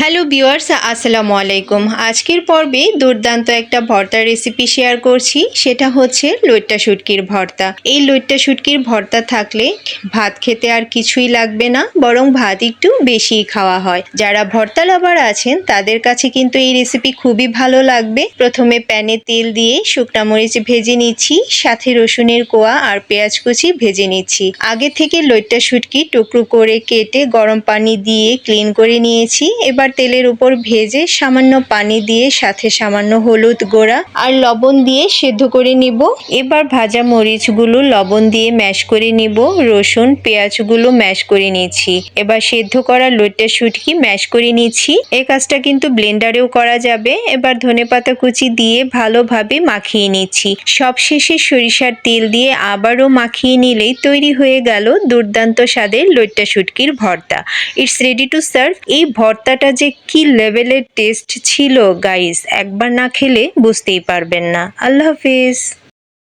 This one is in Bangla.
হ্যালো ভিউয়ার্স, আসসালামু আলাইকুম। আজকের পর্বে দুর্দান্ত একটা ভর্তার রেসিপি শেয়ার করছি। সেটা হচ্ছে লইট্টা শুটকির ভর্তা। এই লইট্টা শুটকির ভর্তা থাকলে ভাত খেতে আর কিছুই লাগবে না, বরং ভাত একটু বেশিই খাওয়া হয়। যারা ভর্তা লাভার আছেন তাদের কাছে কিন্তু এই রেসিপি খুবই ভালো লাগবে। প্রথমে প্যানে তেল দিয়ে শুকনা মরিচ ভেজে নিচ্ছি, সাথে রসুনের কোয়া আর পেঁয়াজ কুচি ভেজে নিচ্ছি। আগে থেকে লইট্টা শুটকি টুকরো করে কেটে গরম পানি দিয়ে ক্লিন করে নিয়েছি। এবার তেলের উপর ভেজে সামান্য পানি দিয়ে সাথে সামান্য হলুদ গুঁড়া আর লবণ দিয়ে সেদ্ধ করে নিব। এবার ভাজা মরিচগুলো লবণ দিয়ে ম্যাশ করে নিব, রসুন পেঁয়াজগুলো ম্যাশ করে নিচ্ছি। এবার সেদ্ধ করা লইট্টা শুটকি ম্যাশ করে নিচ্ছি। এই কাজটা কিন্তু ব্লেন্ডারেও করা যাবে। এবার ধনেপাতা কুচি দিয়ে ভালোভাবে মাখিয়ে নিচ্ছি। সবশেষে সরিষার তেল দিয়ে আবারও মাখিয়ে নিলেই তৈরি হয়ে গেল দুর্দান্ত স্বাদের লইট্টা শুটকির ভর্তা। It's ready to serve. এই ভর্তাটা যে কি লেভেলের টেস্ট ছিল গাইস, একবার না খেলে বুঝতেই পারবেন না। আল্লাহ হাফিজ।